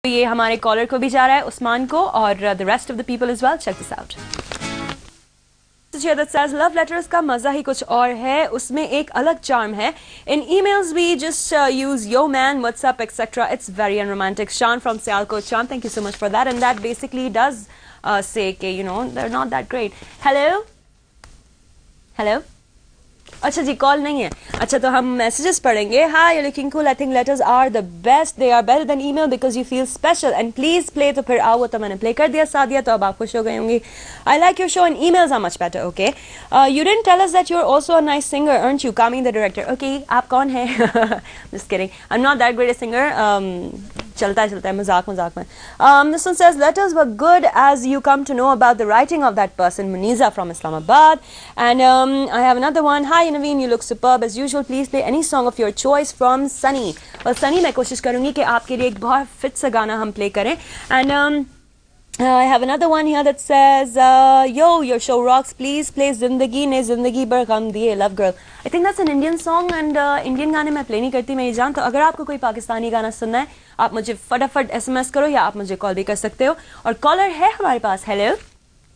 یہ ہمارے کالر کو بھی جا رہا ہے عثمان کو اور the rest of the people as well. Check this out. that says love letters کا مزہ ہی کچھ اور ہے, اس میں ایک الگ چارم ہے. In emails we just use yo man, what's up, etc. It's very unromantic. Shan from Sialkot. Shan, thank you so much for that. And that basically does say کہ you know they're not that great. Hello? Hello? اچھا جی کال نہیں ہے. اچھا تو ہم messages پڑھیں گے. Hi, you're looking cool. I think letters are the best. They are better than email because you feel special. And please play. تو پھر آؤ, وہ تو میں نے play کر دیا سادیا, تو اب آپ خوش ہو گئے ہوں گی. I like your show and emails are much better. Okay. You didn't tell us that you're also a nice singer, aren't you? Kami the director. Okay. آپ کون ہیں? Just kidding. I'm not that great a singer. چلتا ہے مذاق میں. This one says letters were good as you come to know about the writing of that person. Muniza from Islamabad. And I have another one. Hi Naveen, you look superb as usual. Please play any song of your choice from Sunny. Well, Sunny, میں کوشش کروں گی کہ آپ کے لیے ایک بہت فٹ سا گانا ہم play کریں. And I have another one here that says yo, your show rocks. Please play Zindagi ne Zindagi par gham diye, Love Girl. I think that's an Indian song and Indian گانے میں play نہیں کرتی میری جان. تو اگر آپ کو کوئی پاکستانی گانا سننا ہے آپ مجھے فٹافٹ SMS کرو یا آپ مجھے کال بھی کر سکتے ہو. اور کالر ہے ہمارے پاس. ہیلو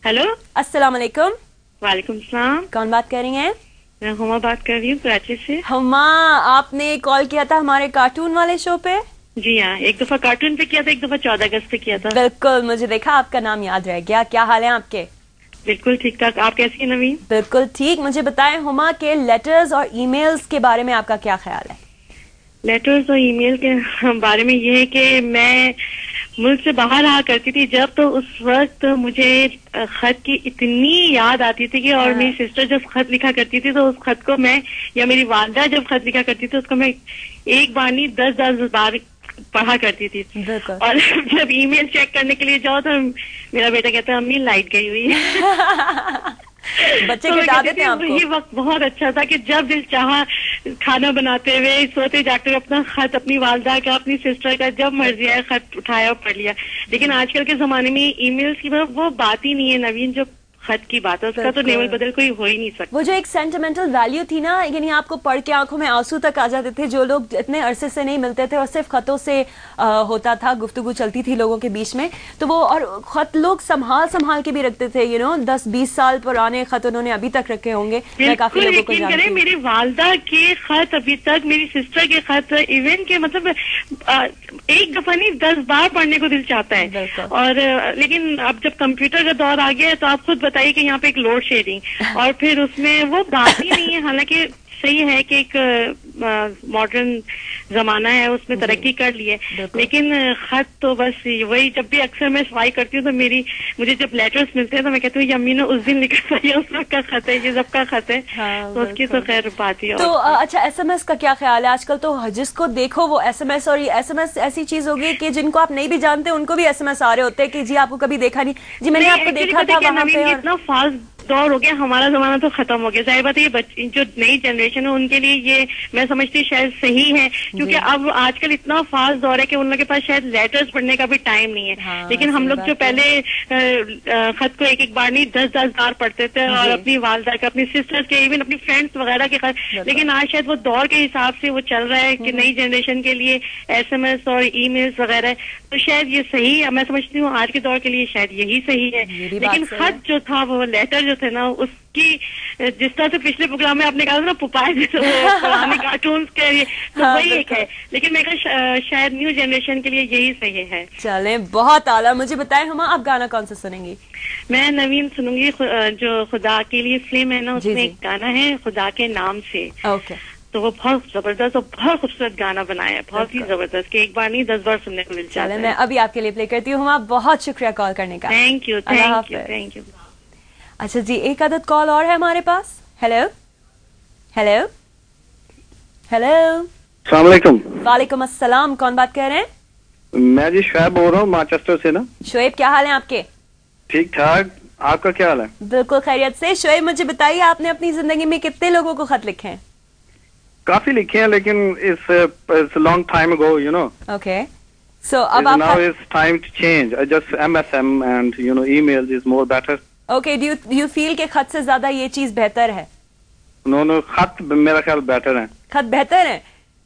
ہیلو, السلام علیکم. وعلیکم السلام. کون بات کر رہی ہیں؟ میں ہما بات کر رہی ہوں کراچی سے. ہما, آپ نے کال کیا تھا ہمارے کارٹون والے شو پہ؟ جی ہاں, ایک دفعہ کارٹون پہ کیا تھا, ایک دفعہ 14 اگست پہ کیا تھا. بالکل, مجھے دیکھا آپ کا نام یاد رہ گیا. کیا حال ہے آپ کے؟ بالکل ٹھیک ٹھاک. آپ کیسی ہیں نوین؟ بالکل ٹھیک. مجھے بتائیں ہما کہ لیٹرز اور ای میلز کے بارے میں آپ کا کیا خیال ہے؟ لیٹرز اور ای میل کے بارے میں یہ ہے کہ میں ملک سے باہر رہا کرتی تھی جب, تو اس وقت مجھے خط کی اتنی یاد آتی تھی کہ, اور میری سسٹر جب خط لکھا کرتی تھی تو اس خط کو میں, یا میری والدہ جب خط لکھا کرتی تھی اس کو میں ایک بار نہیں 10 بار پڑھا کرتی تھی. اور جب ای میل چیک کرنے کے لیے جاؤ تو میرا بیٹا کہتا ہے امی لائٹ گئی ہوئی ہے. بچے بتا دیتے ہیں آپ کو. یہ وقت بہت اچھا تھا کہ جب دل چاہا کھانا بناتے ہوئے, سوتے جاگتے ہوئے اپنا خط, اپنی والدہ کا, اپنی سسٹر کا جب مرضی آیا خط اٹھایا اور پڑھ لیا. لیکن آج کل کے زمانے میں ای میلز کی وہ بات ہی نہیں ہے نوین, جو خط کی بات ہے اس کا تو نیول بدل کوئی ہو ہی نہیں سکتا. وہ جو ایک سینٹیمنٹل ویلیو تھی نا, یعنی آپ کو پڑھ کے آنکھوں میں آنسو تک آ جاتے تھے. جو لوگ اتنے عرصے سے نہیں ملتے تھے اور صرف خطوں سے ہوتا تھا, گفتگو چلتی تھی لوگوں کے بیچ میں, تو وہ, اور خط لوگ سنبھال کے بھی رکھتے تھے. 10-20 سال پرانے خط انہوں نے ابھی تک رکھے ہوں گے. میں کافی لوگوں کو جانتی ہوں. میری والدہ کے خط ابھی تک, میری سسٹر کے خط, ایون کے مطلب ایک دفعہ نہیں 10 بار پڑھنے کو دل چاہتا ہے. اور لیکن اب جب کمپیوٹر کا دور آ گیا ہے تو آپ خود بتائیے کہ یہاں پہ ایک لوڈ شیڈنگ, اور پھر اس میں وہ بات ہی نہیں ہے. حالانکہ صحیح ہے کہ ایک ماڈرن زمانہ ہے, اس میں ترقی کر لی ہے, لیکن خط تو بس وہی. جب بھی اکثر میں سوائی کرتی ہوں تو مجھے جب لیٹرز ملتے ہیں تو میں کہتی ہوں یہ امی نے اس دن لکھا تھا, یہ اس وقت کا خط ہے, یہ سب کا خط ہے. تو اس کی تو خیر بات ہی. تو اچھا ایس ایم ایس کا کیا خیال ہے؟ آج کل تو جس کو دیکھو وہ ایس ایم ایس, اور یہ ایس ایم ایس ایسی چیز ہوگی کہ جن کو آپ نہیں بھی جانتے ان کو بھی ایس ایم ایس آ رہے ہوتے ہیں کہ جی آپ کو کبھی دیکھا نہیں, جی میں نے آپ کو دیکھا تھا وہاں پہ. اتنا فاسٹ دور ہو گیا, ہمارا زمانہ تو ختم ہو گیا. ظاہر بات ہے یہ جو نئی جنریشن ہے ان کے لیے یہ میں سمجھتی شاید صحیح ہے, کیونکہ اب آج کل اتنا فاسٹ دور ہے کہ ان لوگوں کے پاس شاید لیٹرز پڑھنے کا بھی ٹائم نہیں ہے. لیکن ہم لوگ جو پہلے خط کو ایک بار نہیں 10 بار پڑھتے تھے, اور اپنی والدہ کا, اپنی سسٹرز کے, ایون اپنی فرینڈس وغیرہ کے خط. لیکن آج شاید وہ دور کے حساب سے وہ چل رہا ہے کہ نئی جنریشن کے لیے ایس ایم ایس اور ای میلز وغیرہ, تو شاید یہ صحیح ہے. میں سمجھتی ہوں آج کے دور کے لیے شاید یہی صحیح ہے. لیکن خط جو تھا, وہ لیٹر جو تھے نا, اس کی جس طرح سے پچھلے پروگرام میں آپ نے کہا تھا نا پپائے پرانے کارٹونز کے, تو وہی ایک ہے. لیکن میں کہا شاید نیو جنریشن کے لیے یہی صحیح ہے. چلیں بہت اعلیٰ. مجھے بتائیں ہما آپ گانا کون سا سنیں گی؟ میں نوین سنوں گی جو خدا کے لیے فلم ہے نا, اس میں ایک گانا ہے خدا کے نام سے. اوکے. تو وہ بہت زبردست اور بہت خوبصورت گانا بنایا ہے, بہت ہی زبردست, کہ ایک بار نہیں 10 بار سننے کو مل جاتا ہے. میں ابھی آپ کے لیے پلے کرتی ہوں. ہما بہت شکریہ کال کرنے کا. Thank you. Thank you. اچھا جی, ایک عدد کال اور ہے ہمارے پاس. Hello hello hello. السلام علیکم. وعلیکم السلام. کون بات کر رہے ہیں؟ میں جی شعیب بول رہا ہوں مانچسٹر سے نا. شعیب کیا حال ہے آپ کے؟ ٹھیک ٹھاک. آپ کا کیا حال ہے؟ بالکل خیریت سے. شعیب مجھے بتائیے آپ نے اپنی زندگی میں کتنے لوگوں کو خط لکھے ہیں؟ کافی لکھے ہیں, لیکن it's a long time ago, you know. Okay. So اب آپ now it's time to change. Just MSM and emails is more better. Okay. Do you feel کہ خط سے زیادہ یہ چیز بہتر ہے؟ No, خط میرا خیال بیٹر ہے. خط بہتر ہے.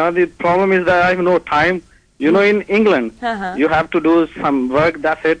Now the problem is that I have no time. You know, in England, Uh-huh. you have to do some work. That's it.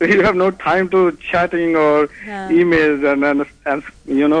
You have no time to chatting or emails and you know.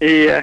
Yeah.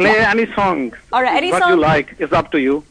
Play any song. Alright, any what song. you like. It's up to you.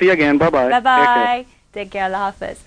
See you again. Bye bye. Bye bye. Take care. Allah Hafiz.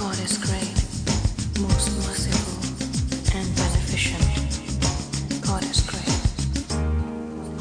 God is great, most merciful and beneficent. God is great.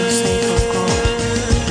Forsake of God.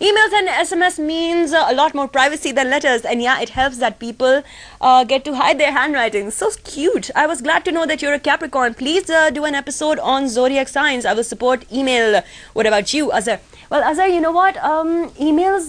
Emails and SMS means a lot more privacy than letters, and yeah, it helps that people get to hide their handwriting. So cute. I was glad to know that you're a Capricorn. Please do an episode on zodiac signs. I will support email. What about you, Azhar? Well, Azhar, you know what? Emails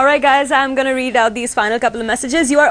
Alright guys, I'm gonna read out these final couple of messages. You are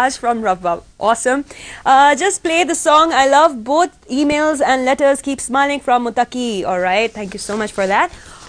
Ash from Ravva. Awesome. Just play the song. I love both emails and letters. Keep smiling from Mutaki. Alright, thank you so much for that.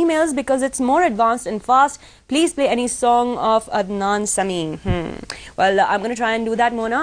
emails because it's more advanced and fast. Please play any song of Adnan Sami. Well, I'm going to try and do that, Mona.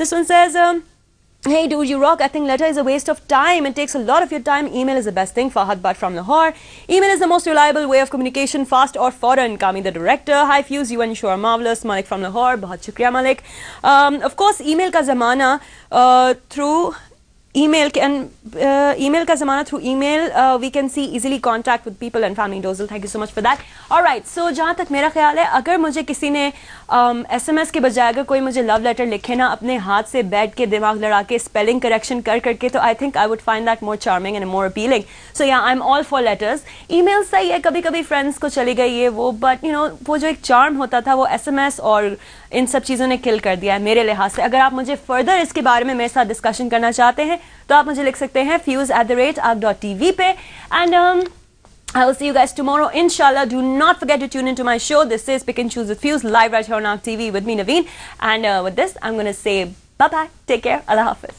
This one says, hey dude, you rock. I think letter is a waste of time. It takes a lot of your time. Email is the best thing. Fahad Bhatt from Lahore. Email is the most reliable way of communication, fast or foreign. Kami the director. Hi Fuse, you and you are marvelous. Malik from Lahore. Bahut shukriya Malik. Of course, email ka zamana through email email کا زمانہ through email we can see easily contact with people and family. Dozal, thank you so much for that. All right, so جہاں تک میرا خیال ہے اگر مجھے کسی نے SMS کے بجائے اگر کوئی مجھے لو لیٹر لکھے نا اپنے ہاتھ سے بیٹھ کے دماغ لڑا کے اسپیلنگ کریکشن کر کے تو I think I would find that more charming and more appealing. So yeah, I'm all for letters. Email صحیح ہے, کبھی کبھی فرینڈس کو چلی گئی یہ وہ, بٹ یو نو وہ جو ایک چارم ہوتا تھا وہ SMS اور ان سب چیزوں نے کل کر دیا ہے میرے لحاظ سے. اگر آپ مجھے فردر اس کے بارے میں میرے ساتھ ڈسکشن کرنا چاہتے ہیں تو آپ مجھے لکھ سکتے ہیں fuse@ark.tv پہ. And I will see you guys tomorrow, inshallah. Do not forget to tune into my show. This is Pick and Choose with Fuse, live right here on Ark TV with me, Naveen. And with this, I'm going to say bye-bye. Take care. Allah Hafiz.